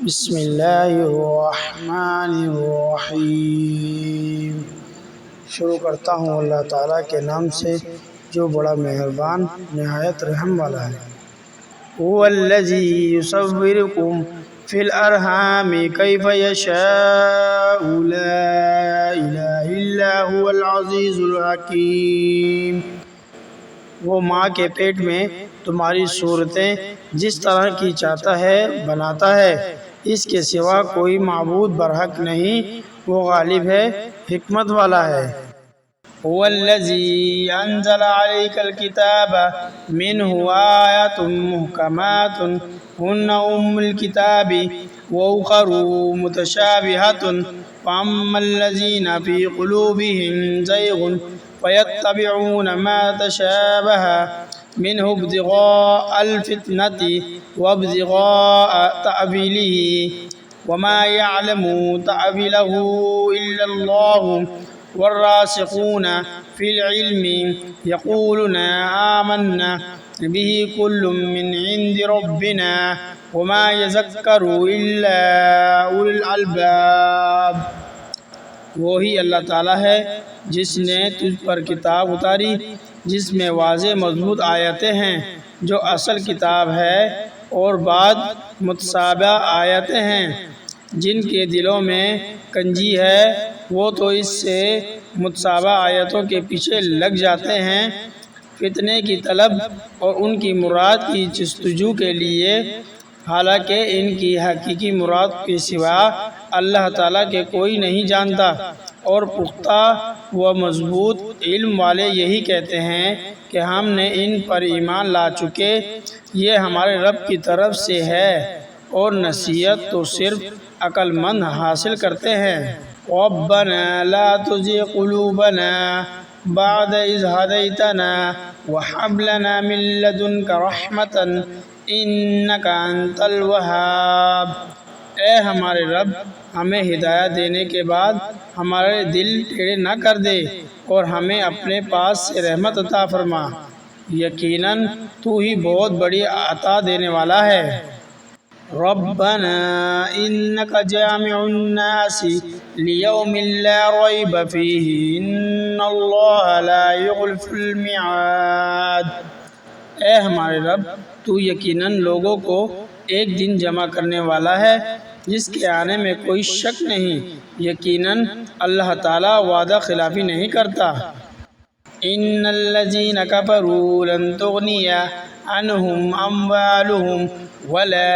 بسم اللہ الرحمن الرحیم۔ شروع کرتا ہوں اللہ تعالیٰ کے نام سے جو بڑا مہربان نہایت رحم والا ہے۔ هو الذی یصورکم فی الارحام کیف یشاء لا الہ الا هو العزیز الحکیم۔ وہ ماں کے پیٹ میں تمہاری صورتیں جس طرح کی چاہتا ہے بناتا ہے، اس کے سوا کوئی معبود برحق نہیں، وہ غالب ہے، حکمت والا ہے۔ هو الذی انزل علیک الکتاب منہ آیات محکمات ہن ام الکتاب واخر متشابہات فاما الذین فی قلوبہم زیغ فیتبعون ما تشابہ منہ ابتغاء الفتنة وابتغاء تأویلہ وما یعلم تأویلہ الا اللہ والراسخون فی العلم یقولون آمنا به کل من عند ربنا وما یذکر الا اولو الالباب۔ وہی اللہ تعالیٰ ہے جس نے تجھ پر کتاب اتاری جس میں واضح مضبوط آیتیں ہیں جو اصل کتاب ہے، اور بعد متشابہ آیتیں ہیں جن کے دلوں میں کنجی ہے، وہ تو اس سے متشابہ آیتوں کے پیچھے لگ جاتے ہیں فتنے کی طلب اور ان کی مراد کی جستجو کے لیے، حالانکہ ان کی حقیقی مراد کے سوا اللہ تعالیٰ کے کوئی نہیں جانتا۔ اور پختہ و مضبوط علم والے یہی کہتے ہیں کہ ہم نے ان پر ایمان لا چکے، یہ ہمارے رب کی طرف سے ہے، اور نصیحت تو صرف عقل مند حاصل کرتے ہیں۔ ربنا لا تزغ قلوبنا بعد إذ هديتنا وهب لنا من لدنك رحمة إنك أنت الوهاب۔ اے ہمارے رب، ہمیں ہدایت دینے کے بعد ہمارے دل ٹیڑے نہ کر دے، اور ہمیں اپنے پاس سے رحمت عطا فرما، یقیناً تو ہی بہت بڑی عطا دینے والا ہے۔ ربنا انک جامع الناس لیوم لا ریب فیہ ان اللہ لا یخلف الميعاد۔ اے ہمارے رب، تو یقیناً لوگوں کو ایک دن جمع کرنے والا ہے جس کے آنے میں کوئی شک نہیں، یقیناً اللہ تعالیٰ وعدہ خلافی نہیں کرتا۔ ان الذین کفروا لن تغنی عنہم اموالہم ولا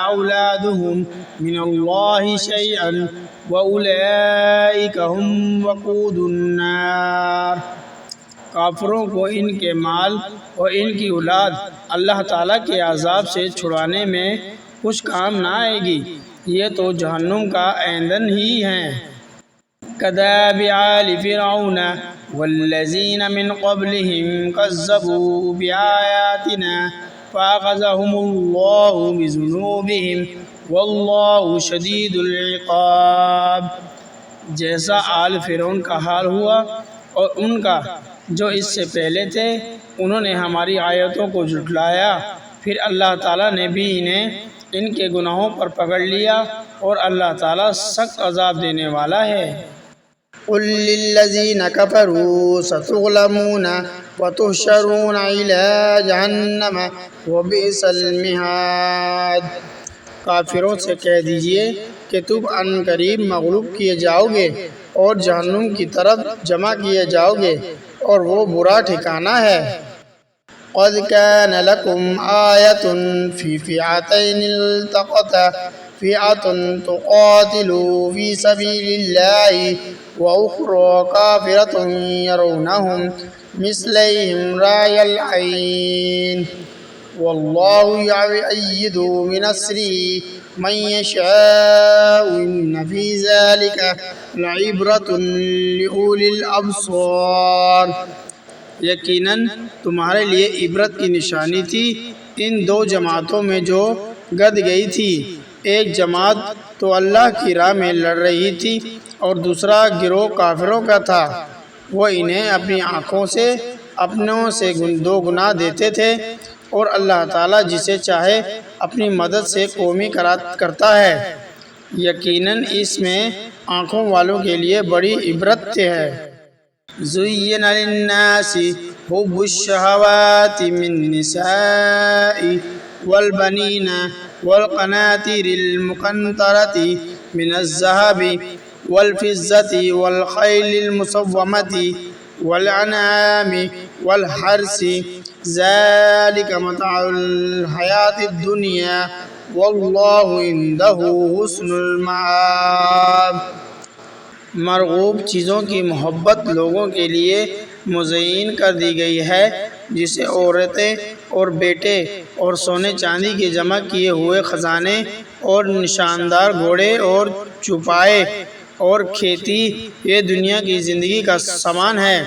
اولادہم من اللہ شیئا واولئک ہم وقود النار۔ کافروں کو ان کے مال اور ان کی اولاد اللہ تعالیٰ کے عذاب سے چھڑانے میں کچھ کام نہ آئے گی، یہ تو جہنم کا ایندھن ہی ہیں۔ كداب آل فرعون والذین من قبلهم كذبوا بآیاتنا فأخذهم اللہ بذنوبهم واللہ شدید العقاب۔ جیسا آل فرعون کا حال ہوا اور ان کا جو اس سے پہلے تھے، انہوں نے ہماری آیتوں کو جھٹلایا، پھر اللہ تعالیٰ نے بھی انہیں ان کے گناہوں پر پکڑ لیا، اور اللہ تعالیٰ سخت عذاب دینے والا ہے۔ قل للذین کفروا ستغلبون وتحشرون الی جہنم وبئس المہاد۔ کافروں سے کہہ دیجئے کہ تم عن قریب مغلوب کیے جاؤ گے اور جہنم کی طرف جمع کیے جاؤ گے، اور وہ برا ٹھکانہ ہے۔ قد كان لكم آية في فئتين التقتا فئة تقاتل في سبيل الله وأخرى كافرة يرونهم مثليهم رأي العين والله يؤيد بنصره من يشاء إن في ذلك لعبرة لأولي الأبصار۔ یقیناً تمہارے لیے عبرت کی نشانی تھی ان دو جماعتوں میں جو گد گئی تھی، ایک جماعت تو اللہ کی راہ میں لڑ رہی تھی اور دوسرا گروہ کافروں کا تھا، وہ انہیں اپنی آنکھوں سے اپنوں سے دو گنا دیتے تھے، اور اللہ تعالیٰ جسے چاہے اپنی مدد سے قومی کرتا ہے، یقیناً اس میں آنکھوں والوں کے لیے بڑی عبرت ہے۔ زُيِّنَ لِلنَّاسِ حُبُّ الشَّهَوَاتِ مِنَ النِّسَاءِ وَالْبَنِينَ وَالْقَنَاطِيرِ الْمُقَنطَرَةِ مِنَ الذَّهَبِ وَالْفِضَّةِ وَالْخَيْلِ الْمُسَوَّمَةِ وَالْأَنْعَامِ وَالْحَرْثِ ذَلِكَ مَتَاعُ الْحَيَاةِ الدُّنْيَا وَاللَّهُ عِندَهُ حُسْنُ الْمَآبِ۔ مرغوب چیزوں کی محبت لوگوں کے لیے مزین کر دی گئی ہے، جسے عورتیں اور بیٹے اور سونے چاندی کے جمع کیے ہوئے خزانے اور نشاندار گھوڑے اور چوپائے اور کھیتی، یہ دنیا کی زندگی کا سامان ہے،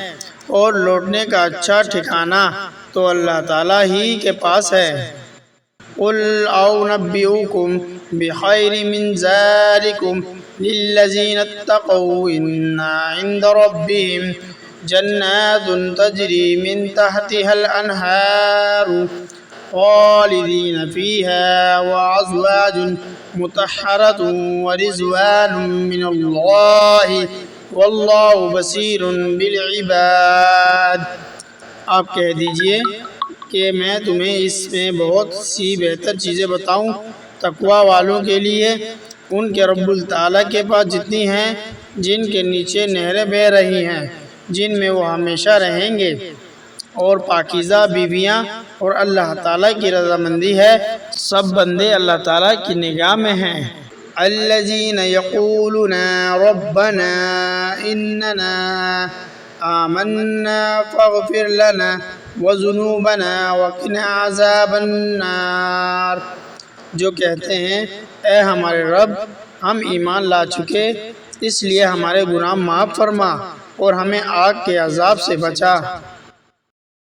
اور لوٹنے کا اچھا ٹھکانہ تو اللہ تعالیٰ ہی کے پاس ہے۔ قُلْ أَنبِّئُكُم بِخَيْرٍ مِّن ذَلِكُمْ لِلَّذِينَ اتَّقَوْا عِندَ رَبِّهِمْ جَنَّاتٌ تَجْرِي مِن تَحْتِهَا الْأَنْهَارُ خَالِدِينَ فِيهَا وَأَزْوَاجٌ مُّطَهَّرَةٌ وَرِضْوَانٌ مِّنَ اللَّهِ وَاللَّهُ بَصِيرٌ بِالْعِبَادِ۔ آپ کہہ دیجئے کہ میں تمہیں اس میں بہت سی بہتر چیزیں بتاؤں تقوی والوں کے لیے۔ ان کے رب تعالیٰ کے پاس جتنی ہیں جن کے نیچے نہریں بہہ رہی ہیں، جن میں وہ ہمیشہ رہیں گے، اور پاکیزہ بیویاں، اور اللہ تعالیٰ کی رضامندی ہے۔ سب بندے اللہ تعالیٰ کی نگاہ میں ہیں۔ الذین یقولون ربنا اننا آمنا فاغفر لنا وذنوبنا وقنا عذاب النار، جو کہتے ہیں اے ہمارے رب، ہم ایمان لا چکے، اس لیے ہمارے گناہ معاف فرما اور ہمیں آگ کے عذاب سے بچا۔